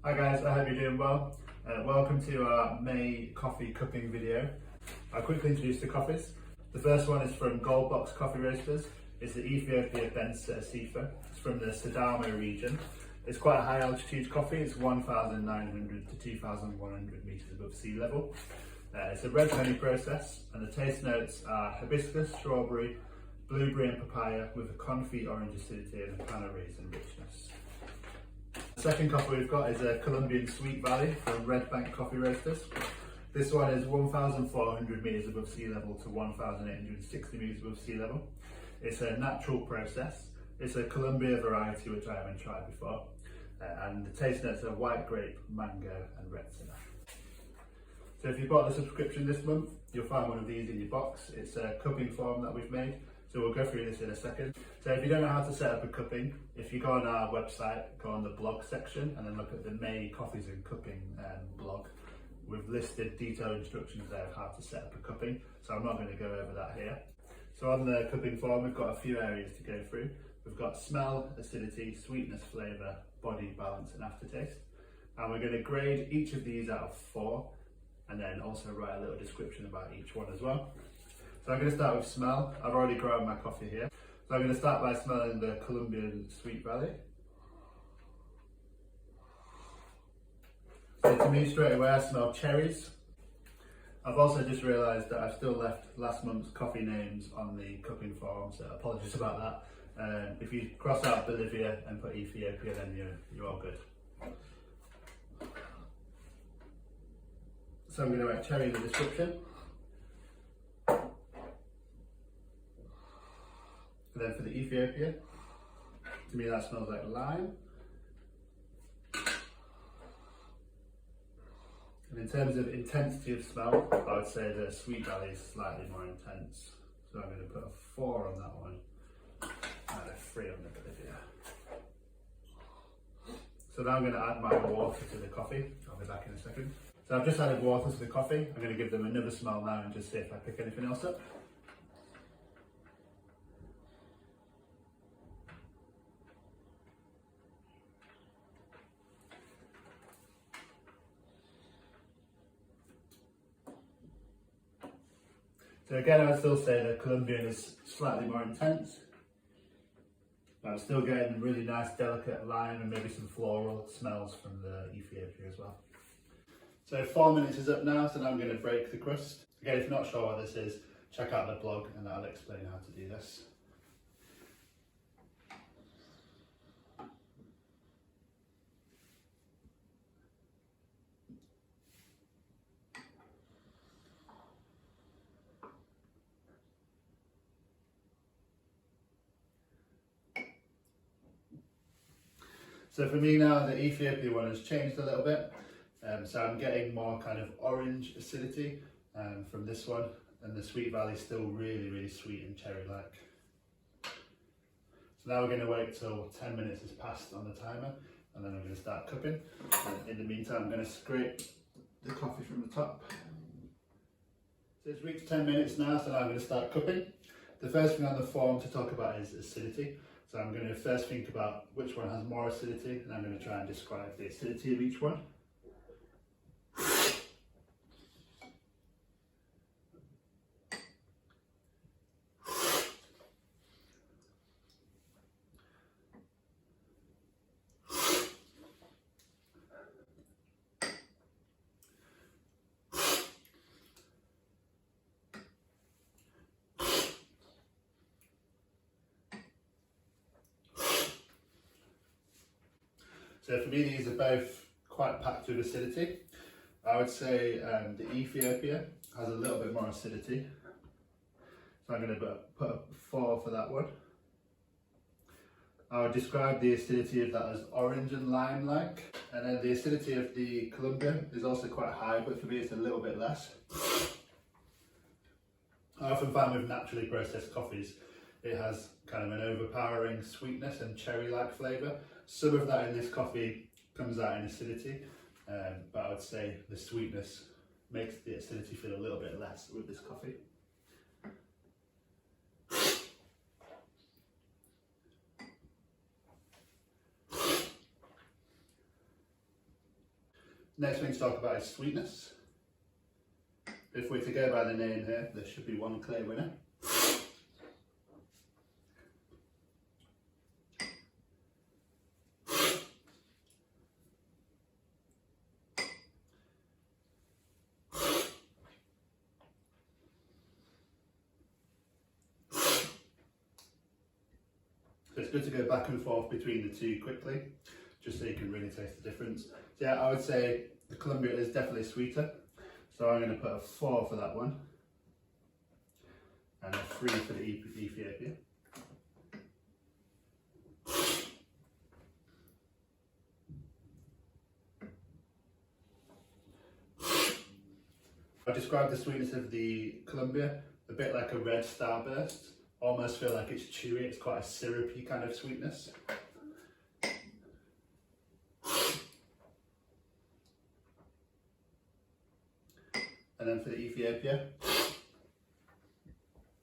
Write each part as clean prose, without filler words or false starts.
Hi guys, I hope you're doing well. Welcome to our May coffee cupping video. I'll quickly introduce the coffees. The first one is from Gold Box Coffee Roasters. It's the Ethiopia Bensa Asifa. It's from the Sidamo region. It's quite a high altitude coffee. It's 1,900 to 2,100 meters above sea level. It's a red honey process, and the taste notes are hibiscus, strawberry, blueberry and papaya with a confit orange acidity and a panna raisin richness. The second coffee we've got is a Colombian Sweet Valley from Red Bank Coffee Roasters. This one is 1,400 meters above sea level to 1,860 meters above sea level. It's a natural process. It's a Colombia variety which I haven't tried before. And the taste notes are white grape, mango and red cinnamon. So if you bought the subscription this month, you'll find one of these in your box. It's a cupping form that we've made. So we'll go through this in a second. So if you don't know how to set up a cupping, if you go on our website, go on the blog section and then look at the May Coffees and Cupping blog. We've listed detailed instructions there of how to set up a cupping. So I'm not going to go over that here. So on the cupping form, we've got a few areas to go through. We've got smell, acidity, sweetness, flavour, body, balance and aftertaste. And we're going to grade each of these out of 4 and then also write a little description about each one as well. So I'm going to start with smell. I've already grown my coffee here. So I'm going to start by smelling the Colombian Sweet Valley. So to me straight away I smell cherries. I've also just realised that I've still left last month's coffee names on the cupping form, so apologies about that. If you cross out Bolivia and put Ethiopia, then you're all good. So I'm going to write cherry in the description. And then for the Ethiopia, to me that smells like lime. And in terms of intensity of smell, I would say the Sweet Valley is slightly more intense. So I'm going to put a 4 on that one and a 3 on the Bolivia. So now I'm going to add my water to the coffee. I'll be back in a second. So I've just added water to the coffee. I'm going to give them another smell now and just see if I pick anything else up. So again, I would still say the Colombian is slightly more intense, but I'm still getting really nice delicate lime and maybe some floral smells from the Ethiopia as well. So 4 minutes is up now, so now I'm going to break the crust. Again, if you're not sure what this is, check out the blog and I'll explain how to do this. So for me now, the Ethiopia one has changed a little bit. So I'm getting more kind of orange acidity from this one, and the Sweet Valley is still really, really sweet and cherry-like. So now we're going to wait till 10 minutes has passed on the timer, and then I'm going to start cupping. And in the meantime, I'm going to scrape the coffee from the top. So it's reached 10 minutes now, so now I'm going to start cupping. The first thing on the form to talk about is acidity. So I'm going to first think about which one has more acidity, and I'm going to try and describe the acidity of each one. So for me, these are both quite packed with acidity. I would say the Ethiopia has a little bit more acidity. So I'm going to put a 4 for that one. I would describe the acidity of that as orange and lime-like. And then the acidity of the Colombian is also quite high, but for me it's a little bit less. I often find with naturally processed coffees, it has kind of an overpowering sweetness and cherry-like flavour. Some of that in this coffee comes out in acidity, but I would say the sweetness makes the acidity feel a little bit less with this coffee. Next thing to talk about is sweetness. If we're to go by the name here, there should be one clear winner. So it's good to go back and forth between the two quickly, just so you can really taste the difference. So yeah, I would say the Colombia is definitely sweeter. So I'm going to put a 4 for that one, and a 3 for the Ethiopia. I described the sweetness of the Colombia a bit like a red starburst. Almost feel like it's chewy, it's quite a syrupy kind of sweetness. And then for the Ethiopia,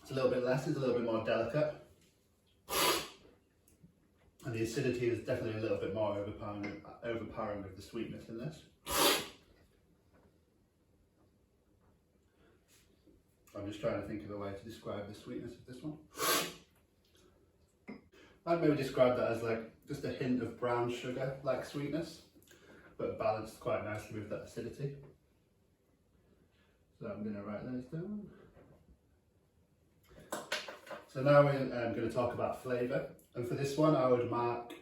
it's a little bit less, it's a little bit more delicate. And the acidity is definitely a little bit more overpowering with the sweetness in this. I'm just trying to think of a way to describe the sweetness of this one. I'd maybe describe that as like just a hint of brown sugar like sweetness, but balanced quite nicely with that acidity. So I'm going to write those down. So now we're going to talk about flavour, and for this one I would mark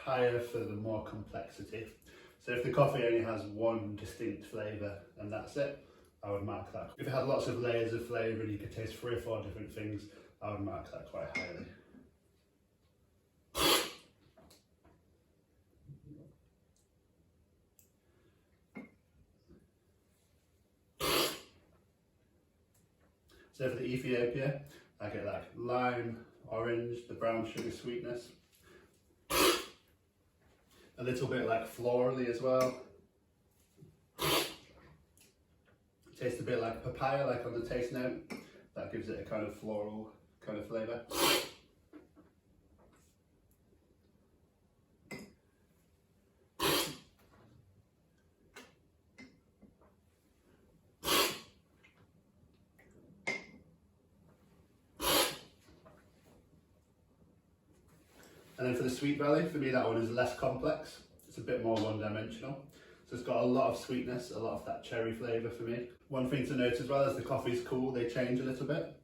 higher for the more complexity. So if the coffee only has one distinct flavour and that's it, I would mark that. If it had lots of layers of flavour and you could taste 3 or 4 different things, I would mark that quite highly. So for the Ethiopia, I get like lime, orange, the brown sugar sweetness. A little bit like florally as well. Tastes a bit like papaya, like on the taste note. That gives it a kind of floral kind of flavour. And then for the Sweet Valley, for me that one is less complex. It's a bit more one-dimensional. So it's got a lot of sweetness, a lot of that cherry flavour for me. One thing to note as well, as the coffee's cool, they change a little bit.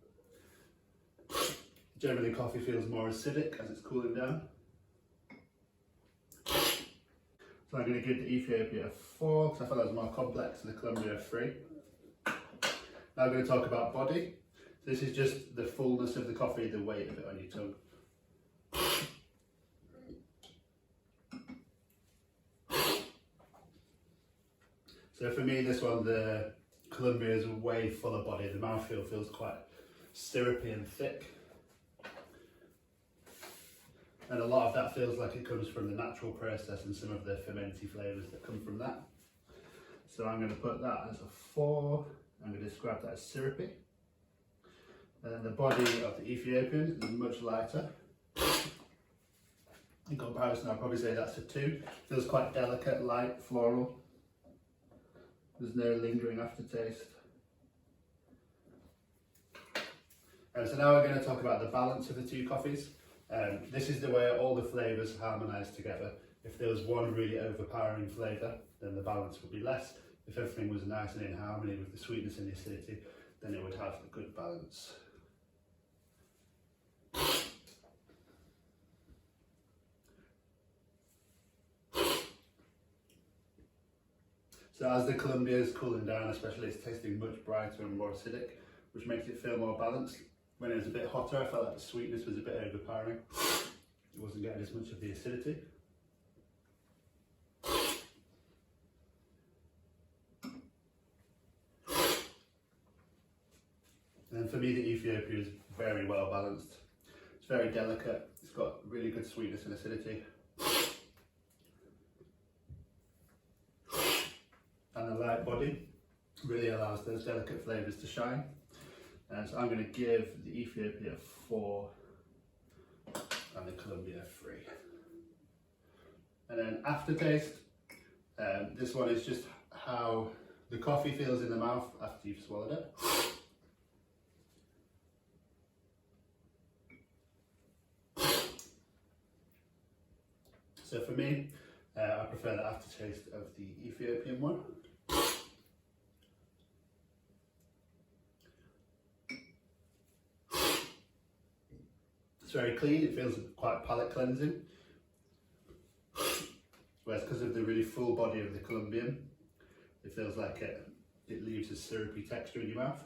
Generally coffee feels more acidic as it's cooling down. So I'm going to give the Ethiopia a 4, because I thought that was more complex, and the Colombia a 3. Now I'm going to talk about body. This is just the fullness of the coffee, the weight of it on your tongue. So for me, this one, the Colombia is way fuller body. The mouthfeel feels quite syrupy and thick. And a lot of that feels like it comes from the natural process and some of the fermenty flavours that come from that. So I'm going to put that as a 4. I'm going to describe that as syrupy. And then the body of the Ethiopian is much lighter. In comparison, I'll probably say that's a 2. Feels quite delicate, light, floral. There's no lingering aftertaste. So now we're going to talk about the balance of the two coffees. This is the way all the flavours harmonise together. If there was one really overpowering flavour, then the balance would be less. If everything was nice and in harmony with the sweetness and the acidity, then it would have a good balance. So as the Colombia is cooling down, especially, it's tasting much brighter and more acidic, which makes it feel more balanced. When it was a bit hotter, I felt like the sweetness was a bit overpowering. It wasn't getting as much of the acidity. And for me, the Ethiopia is very well balanced. It's very delicate. It's got really good sweetness and acidity. And the light body really allows those delicate flavours to shine. So I'm going to give the Ethiopia 4 and the Colombia 3. And then aftertaste, this one is just how the coffee feels in the mouth after you've swallowed it. So for me, I prefer the aftertaste of the Ethiopian one. It's very clean, it feels quite palate cleansing. Whereas because of the really full body of the Colombian, it feels like it leaves a syrupy texture in your mouth.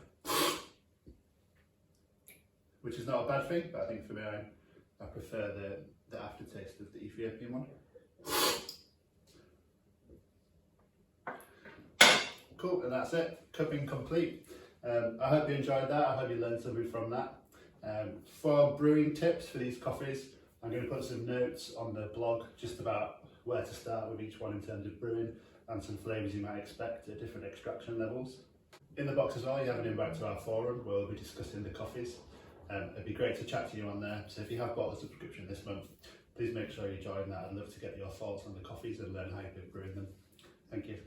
Which is not a bad thing, but I think for me I prefer the aftertaste of the Ethiopian one. Cool, and that's it. Cupping complete. I hope you enjoyed that. I hope you learned something from that. For brewing tips for these coffees, I'm going to put some notes on the blog just about where to start with each one in terms of brewing and some flavours you might expect at different extraction levels. In the box as well, you have an invite to our forum where we'll be discussing the coffees. It'd be great to chat to you on there. So if you have bought a subscription this month, please make sure you join that. I'd love to get your thoughts on the coffees and learn how you've been brewing them. Thank you.